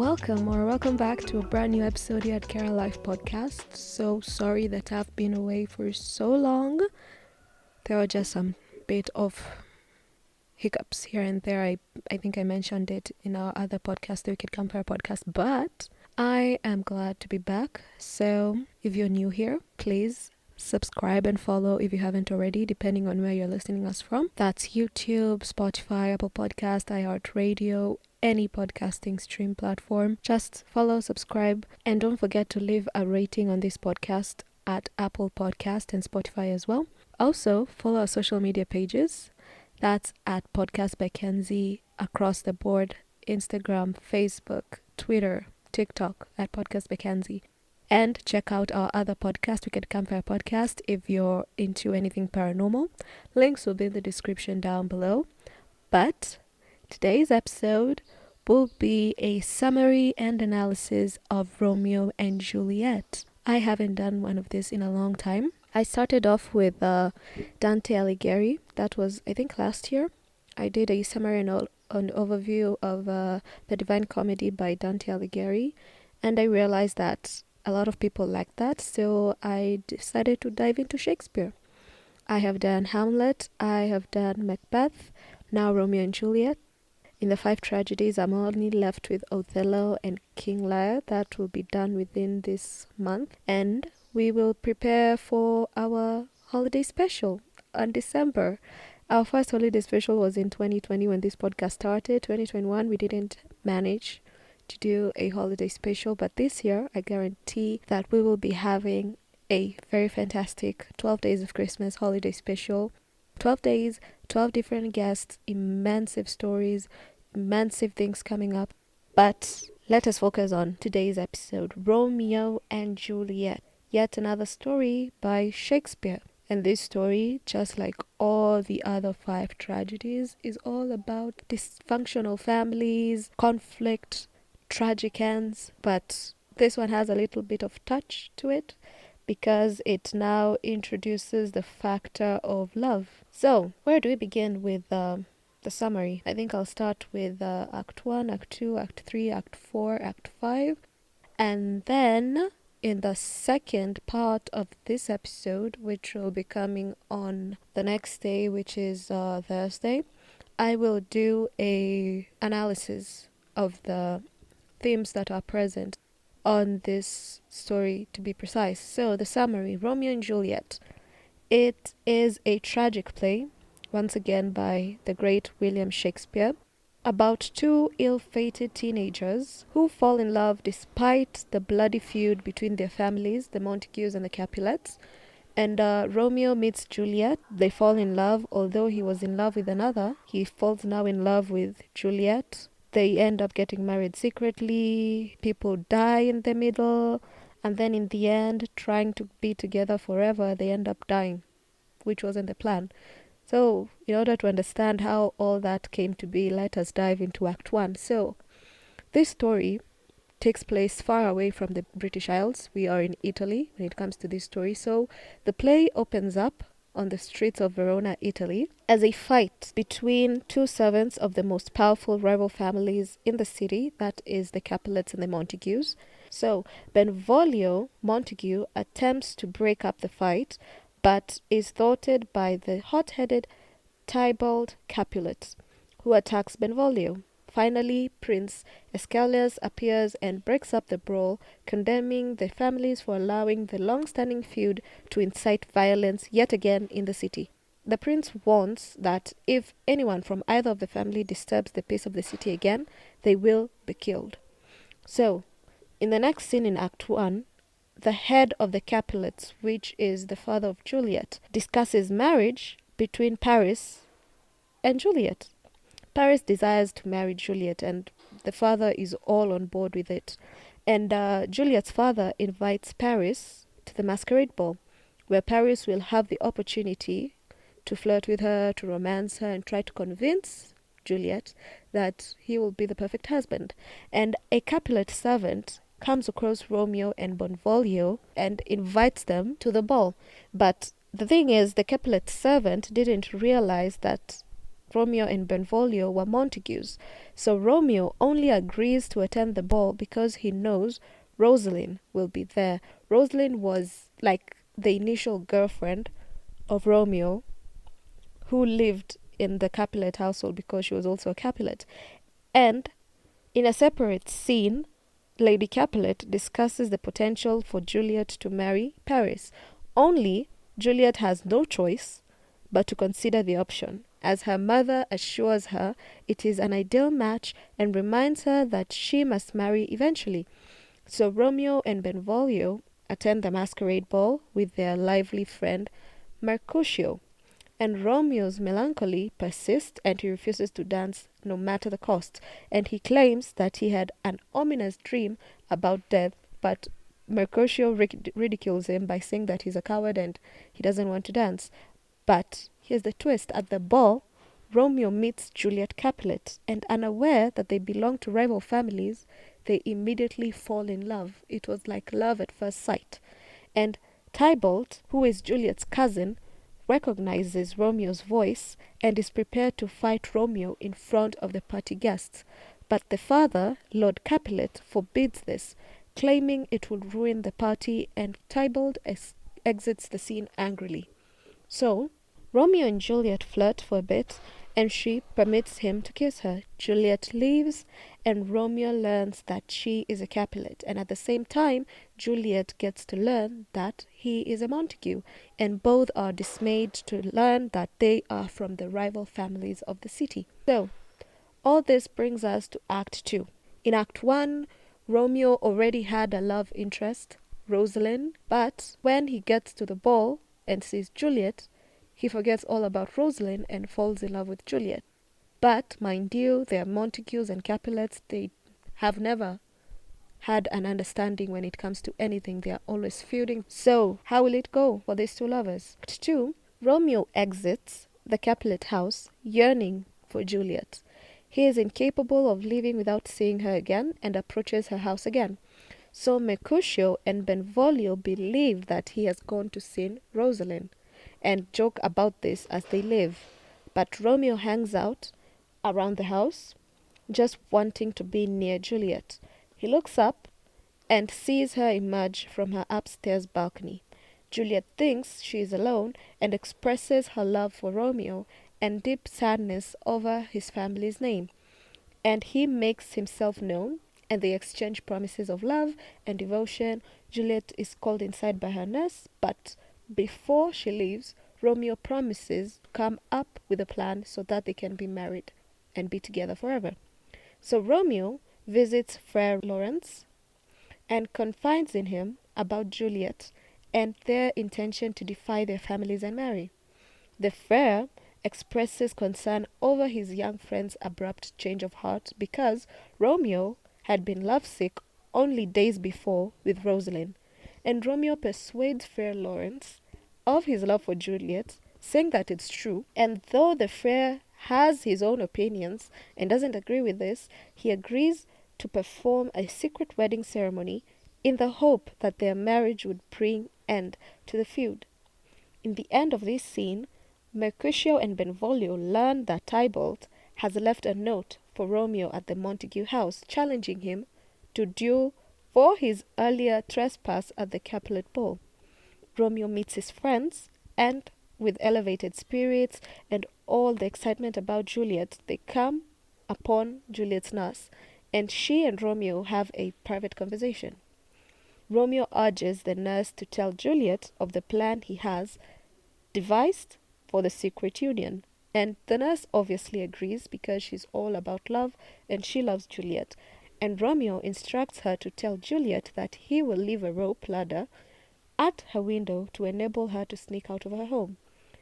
Welcome back to a brand new episode here at Kara Life Podcast. So sorry that I've been away for so long. There were just some bit of hiccups here and there. I think I mentioned it in our other podcast, the Wicked Compare podcast, but I am glad to be back. So if you're new here, please subscribe and follow if you haven't already, depending on where you're listening us from. That's YouTube, Spotify, Apple Podcast, iHeartRadio, any podcasting stream platform. Just follow, subscribe, and don't forget to leave a rating on this podcast at Apple Podcast and Spotify as well. Also, follow our social media pages. That's at Podcast by Kenzie across the board: Instagram, Facebook, Twitter, TikTok at Podcast by Kenzie. And check out our other podcast, Wicked Campfire Podcast, if you're into anything paranormal. Links will be in the description down below. But today's episode will be a summary and analysis of Romeo and Juliet. I haven't done one of this in a long time. I started off with Dante Alighieri. That was, I think, last year. I did a summary and an overview of the Divine Comedy by Dante Alighieri, and I realized that a lot of people like that, so I decided to dive into Shakespeare. I have done Hamlet, I have done Macbeth, now Romeo and Juliet. In the 5 tragedies, I'm only left with Othello and King Lear. That will be done within this month. And we will prepare for our holiday special on December. Our first holiday special was in 2020 when this podcast started. 2021, we didn't manage to do a holiday special, but this year I guarantee that we will be having a very fantastic 12 days of Christmas holiday special. 12 days, 12 different guests, immense stories, immense things coming up. But let us focus on today's episode, Romeo and Juliet. Yet another story by Shakespeare. And this story, just like all the other 5 tragedies, is all about dysfunctional families, conflict, tragic ends. But this one has a little bit of touch to it, because it now introduces the factor of love. So, where do we begin with the summary? I think I'll start with Act 1, Act 2, Act 3, Act 4, Act 5. And then, in the second part of this episode, which will be coming on the next day, which is Thursday, I will do a analysis of the themes that are present on this story, to be precise. So the summary: Romeo and Juliet. It is a tragic play, once again by the great William Shakespeare, about 2 ill-fated teenagers who fall in love despite the bloody feud between their families, the Montagues and the Capulets. And Romeo meets Juliet. They fall in love. Although he was in love with another, he falls now in love with Juliet. They end up getting married secretly. People die in the middle. And then in the end, trying to be together forever, they end up dying, which wasn't the plan. So, in order to understand how all that came to be, let us dive into Act 1. So, this story takes place far away from the British Isles. We are in Italy when it comes to this story. So, the play opens up on the streets of Verona, Italy, as a fight between 2 servants of the most powerful rival families in the city, that is the Capulets and the Montagues. So, Benvolio Montague attempts to break up the fight, but is thwarted by the hot-headed Tybalt Capulet, who attacks Benvolio. Finally, Prince Escalus appears and breaks up the brawl, condemning the families for allowing the long-standing feud to incite violence yet again in the city. The prince warns that if anyone from either of the family disturbs the peace of the city again, they will be killed. So, in the next scene in Act 1, the head of the Capulets, which is the father of Juliet, discusses marriage between Paris and Juliet. Paris desires to marry Juliet, and the father is all on board with it. And Juliet's father invites Paris to the masquerade ball, where Paris will have the opportunity to flirt with her, to romance her, and try to convince Juliet that he will be the perfect husband. And a Capulet servant comes across Romeo and Benvolio and invites them to the ball. But the thing is, the Capulet servant didn't realize that Romeo and Benvolio were Montagues, so Romeo only agrees to attend the ball because he knows Rosalind will be there. Rosalind was like the initial girlfriend of Romeo, who lived in the Capulet household because she was also a Capulet. And in a separate scene, Lady Capulet discusses the potential for Juliet to marry Paris. Only Juliet has no choice but to consider the option, as her mother assures her it is an ideal match and reminds her that she must marry eventually. So Romeo and Benvolio attend the masquerade ball with their lively friend Mercutio, and Romeo's melancholy persists and he refuses to dance no matter the cost, and he claims that he had an ominous dream about death, but Mercutio ridicules him by saying that he's a coward and he doesn't want to dance. But here's the twist: at the ball, Romeo meets Juliet Capulet, and unaware that they belong to rival families, they immediately fall in love. It was like love at first sight. And Tybalt, who is Juliet's cousin, recognizes Romeo's voice and is prepared to fight Romeo in front of the party guests. But the father, Lord Capulet, forbids this, claiming it would ruin the party, and Tybalt exits the scene angrily. So, Romeo and Juliet flirt for a bit, and she permits him to kiss her. Juliet leaves, and Romeo learns that she is a Capulet, and at the same time, Juliet gets to learn that he is a Montague, and both are dismayed to learn that they are from the rival families of the city. So, all this brings us to Act 2. In Act 1, Romeo already had a love interest, Rosalind, but when he gets to the ball and sees Juliet, he forgets all about Rosalind and falls in love with Juliet. But, mind you, they are Montagues and Capulets. They have never had an understanding when it comes to anything. They are always feuding. So, how will it go for these two lovers? Act 2, Romeo exits the Capulet house, yearning for Juliet. He is incapable of leaving without seeing her again and approaches her house again. So Mercutio and Benvolio believe that he has gone to see Rosalind and joke about this as they live. But Romeo hangs out around the house, just wanting to be near Juliet. He looks up and sees her emerge from her upstairs balcony. Juliet thinks she is alone and expresses her love for Romeo and deep sadness over his family's name. And he makes himself known, and they exchange promises of love and devotion. Juliet is called inside by her nurse, but before she leaves, Romeo promises to come up with a plan so that they can be married and be together forever. So Romeo visits Friar Lawrence and confides in him about Juliet and their intention to defy their families and marry. The friar expresses concern over his young friend's abrupt change of heart because Romeo had been lovesick only days before with Rosalind, and Romeo persuades Friar Lawrence of his love for Juliet, saying that it's true, and though the friar has his own opinions and doesn't agree with this, he agrees to perform a secret wedding ceremony in the hope that their marriage would bring end to the feud. In the end of this scene, Mercutio and Benvolio learn that Tybalt has left a note for Romeo at the Montague house, challenging him to duel for his earlier trespass at the Capulet ball. Romeo meets his friends, and with elevated spirits and all the excitement about Juliet, they come upon Juliet's nurse, and she and Romeo have a private conversation. Romeo urges the nurse to tell Juliet of the plan he has devised for the secret union. And the nurse obviously agrees because she's all about love and she loves Juliet. And Romeo instructs her to tell Juliet that he will leave a rope ladder at her window to enable her to sneak out of her home.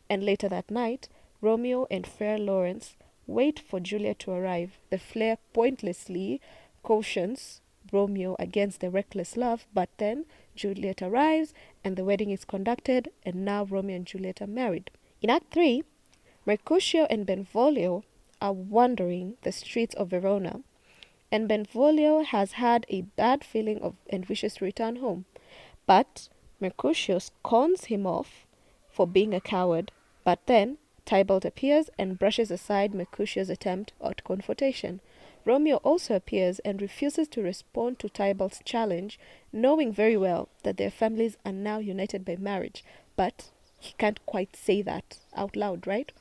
And later that night, Romeo and Friar Lawrence wait for Juliet to arrive. The Flare pointlessly cautions Romeo against the reckless love, but then Juliet arrives and the wedding is conducted, and now Romeo and Juliet are married. In Act 3, Mercutio and Benvolio are wandering the streets of Verona, and Benvolio has had a bad feeling and wishes to return home. But Mercutio scorns him off for being a coward, but then Tybalt appears and brushes aside Mercutio's attempt at confrontation. Romeo also appears and refuses to respond to Tybalt's challenge, knowing very well that their families are now united by marriage, but he can't quite say that out loud, right?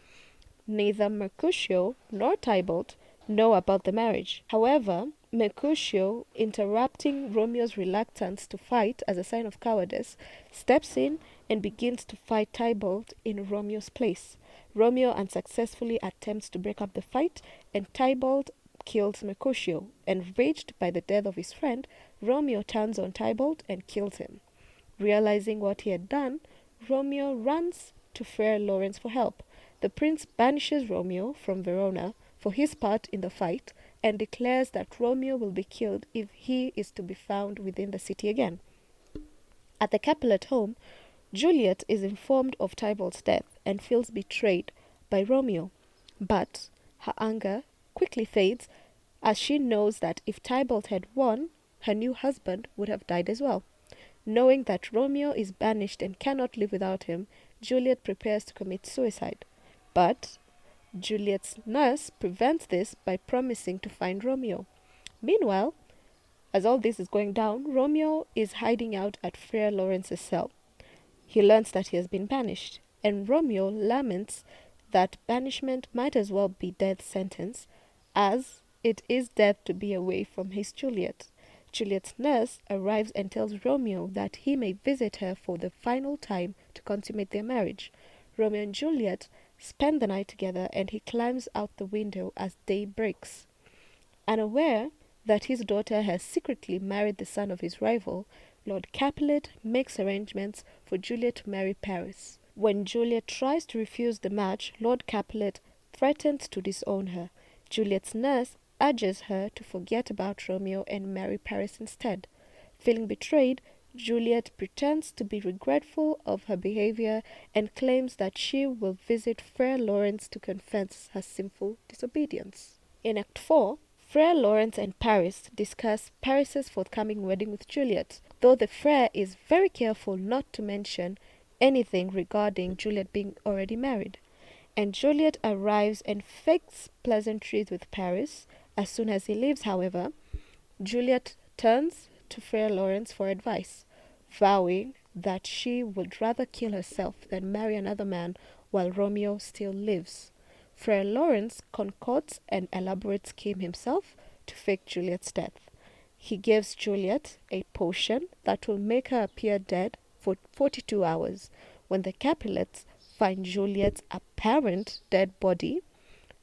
Neither Mercutio nor Tybalt know about the marriage. However, Mercutio, interrupting Romeo's reluctance to fight as a sign of cowardice, steps in and begins to fight Tybalt in Romeo's place. Romeo unsuccessfully attempts to break up the fight, and Tybalt kills Mercutio. Enraged by the death of his friend, Romeo turns on Tybalt and kills him. Realizing what he had done, Romeo runs to Fair Lawrence for help. The prince banishes Romeo from Verona for his part in the fight and declares that Romeo will be killed if he is to be found within the city again. At the Capulet home, Juliet is informed of Tybalt's death and feels betrayed by Romeo. But her anger quickly fades as she knows that if Tybalt had won, her new husband would have died as well. Knowing that Romeo is banished and cannot live without him, Juliet prepares to commit suicide. But Juliet's nurse prevents this by promising to find Romeo. Meanwhile, as all this is going down, Romeo is hiding out at Fair Lawrence's cell. He learns that he has been banished, and Romeo laments that banishment might as well be death sentence, as it is death to be away from his Juliet. Juliet's nurse arrives and tells Romeo that he may visit her for the final time to consummate their marriage. Romeo and Juliet spend the night together, and he climbs out the window as day breaks. Unaware that his daughter has secretly married the son of his rival, Lord Capulet makes arrangements for Juliet to marry Paris. When Juliet tries to refuse the match, Lord Capulet threatens to disown her. Juliet's nurse urges her to forget about Romeo and marry Paris instead. Feeling betrayed, Juliet pretends to be regretful of her behavior and claims that she will visit Fair Lawrence to confess her sinful disobedience. In Act 4, Fair Lawrence and Paris discuss Paris's forthcoming wedding with Juliet, though the Fair is very careful not to mention anything regarding Juliet being already married. And Juliet arrives and fakes pleasantries with Paris. As soon as he leaves, however, Juliet turns to Fair Lawrence for advice, vowing that she would rather kill herself than marry another man while Romeo still lives. Fair Lawrence concocts an elaborate scheme himself to fake Juliet's death. He gives Juliet a potion that will make her appear dead for 42 hours. When the Capulets find Juliet's apparent dead body,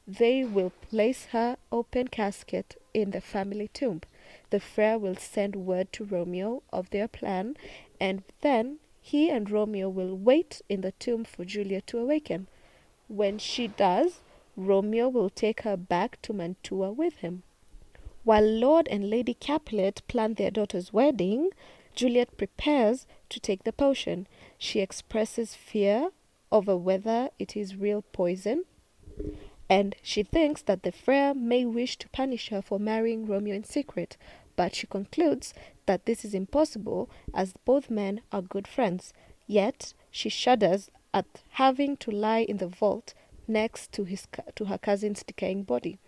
they will place her open casket in the family tomb. The Fair will send word to Romeo of their plan, and then he and Romeo will wait in the tomb for Juliet to awaken. When she does, Romeo will take her back to Mantua with him. While Lord and Lady Capulet plan their daughter's wedding, Juliet prepares to take the potion. She expresses fear over whether it is real poison, and she thinks that the Fair may wish to punish her for marrying Romeo in secret, but she concludes that this is impossible as both men are good friends. Yet she shudders at having to lie in the vault next to her cousin's decaying body.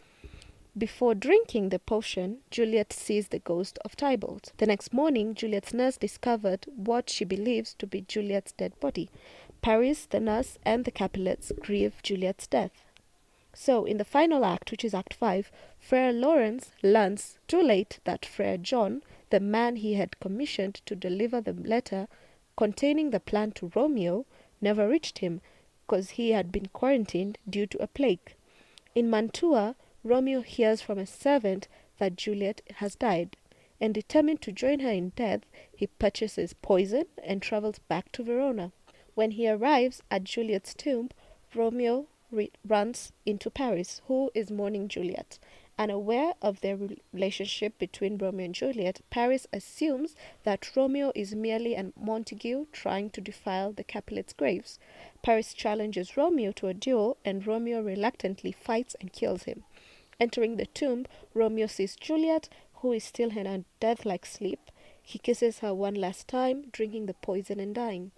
Before drinking the potion, Juliet sees the ghost of Tybalt. The next morning, Juliet's nurse discovered what she believes to be Juliet's dead body. Paris, the nurse, and the Capulets grieve Juliet's death. So, in the final act, which is Act 5, Fair Lawrence learns too late that Friar John, the man he had commissioned to deliver the letter containing the plan to Romeo, never reached him because he had been quarantined due to a plague. In Mantua, Romeo hears from a servant that Juliet has died, and determined to join her in death, he purchases poison and travels back to Verona. When he arrives at Juliet's tomb, Romeo runs into Paris, who is mourning Juliet. Unaware of their relationship between Romeo and Juliet, Paris assumes that Romeo is merely a Montague trying to defile the Capulets' graves. Paris challenges Romeo to a duel, and Romeo reluctantly fights and kills him. Entering the tomb, Romeo sees Juliet, who is still in a death-like sleep. He kisses her one last time, drinking the poison and dying.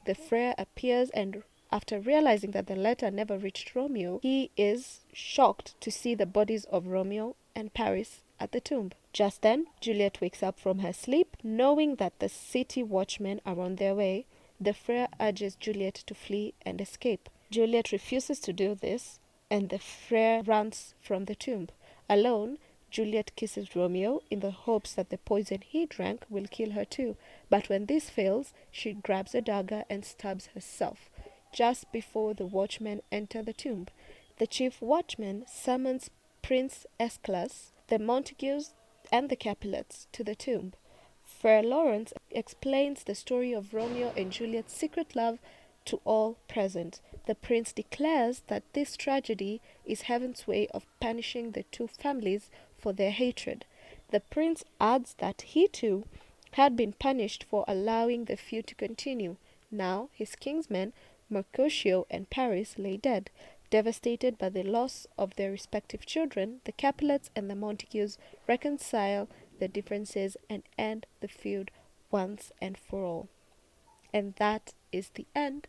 The Friar appears and After realizing that the letter never reached Romeo, he is shocked to see the bodies of Romeo and Paris at the tomb. Just then, Juliet wakes up from her sleep, knowing that the city watchmen are on their way. The friar urges Juliet to flee and escape. Juliet refuses to do this, and the friar runs from the tomb. Alone, Juliet kisses Romeo in the hopes that the poison he drank will kill her too. But when this fails, she grabs a dagger and stabs herself, just before the watchmen enter the tomb. The chief watchman summons Prince Escalus, the Montagues, and the Capulets to the tomb. Friar Lawrence explains the story of Romeo and Juliet's secret love to all present. The prince declares that this tragedy is heaven's way of punishing the two families for their hatred. The prince adds that he too had been punished for allowing the feud to continue. Now his kinsmen, Mercutio and Paris, lay dead. Devastated by the loss of their respective children, the Capulets and the Montagues reconcile the differences and end the feud once and for all. And that is the end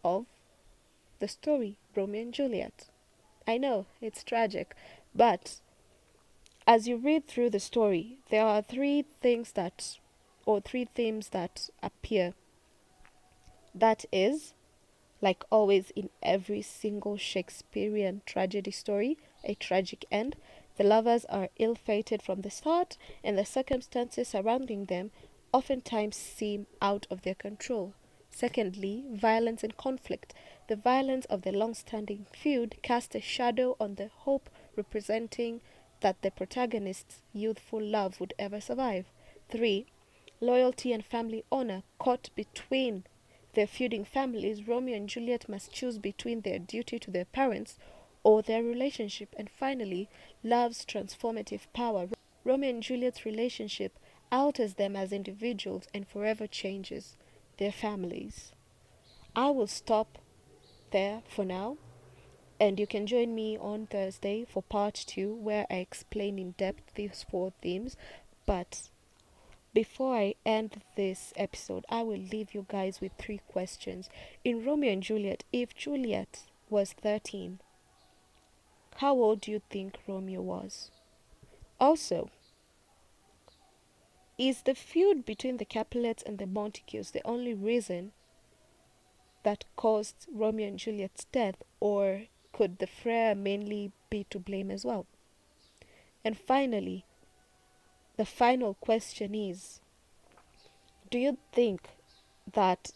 of the story, Romeo and Juliet. I know, it's tragic, but as you read through the story, there are three themes that appear. That is, like always in every single Shakespearean tragedy story, a tragic end. The lovers are ill-fated from the start, and the circumstances surrounding them oftentimes seem out of their control. Secondly, violence and conflict. The violence of the long-standing feud casts a shadow on the hope representing that the protagonist's youthful love would ever survive. 3. Loyalty and family honor. Caught between their feuding families, Romeo and Juliet must choose between their duty to their parents or their relationship. And finally, love's transformative power. Romeo and Juliet's relationship alters them as individuals and forever changes their families. I will stop there for now, and you can join me on Thursday for part 2, where I explain in depth these 4 themes. But before I end this episode, I will leave you guys with 3 questions. In Romeo and Juliet, if Juliet was 13, how old do you think Romeo was? Also, is the feud between the Capulets and the Montagues the only reason that caused Romeo and Juliet's death, or could the friar mainly be to blame as well? And finally, the final question is, do you think that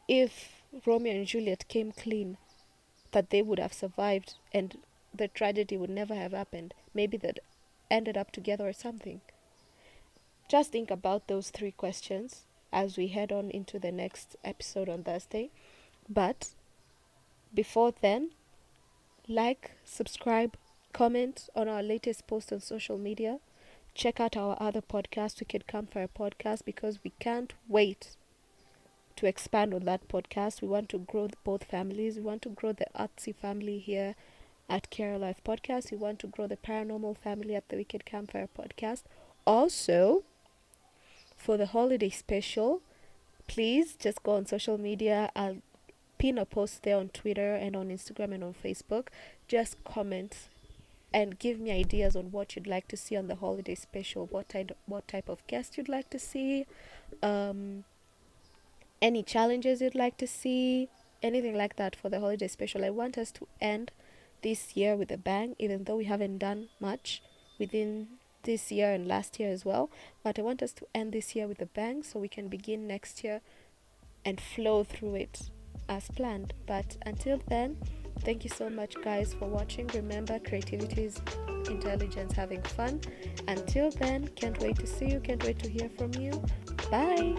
if Romeo and Juliet came clean, that they would have survived and the tragedy would never have happened? Maybe they'd ended up together or something. Just think about those 3 questions as we head on into the next episode on Thursday. But before then, like, subscribe, comment on our latest post on social media. Check out our other podcast, Wicked Campfire Podcast, because we can't wait to expand on that podcast. We want to grow both families. We want to grow the artsy family here at Care Life Podcast. We want to grow the paranormal family at the Wicked Campfire Podcast. Also, for the holiday special, please just go on social media. I'll pin a post there on Twitter and on Instagram and on Facebook. Just comment and give me ideas on what you'd like to see on the holiday special, what type of guest you'd like to see, any challenges you'd like to see, anything like that for the holiday special. I want us to end this year with a bang, even though we haven't done much within this year and last year as well, but I want us to end this year with a bang so we can begin next year and flow through it as planned. But until then, thank you so much, guys, for watching. Remember, creativity is intelligence, having fun. Until then, can't wait to see you, can't wait to hear from you. Bye.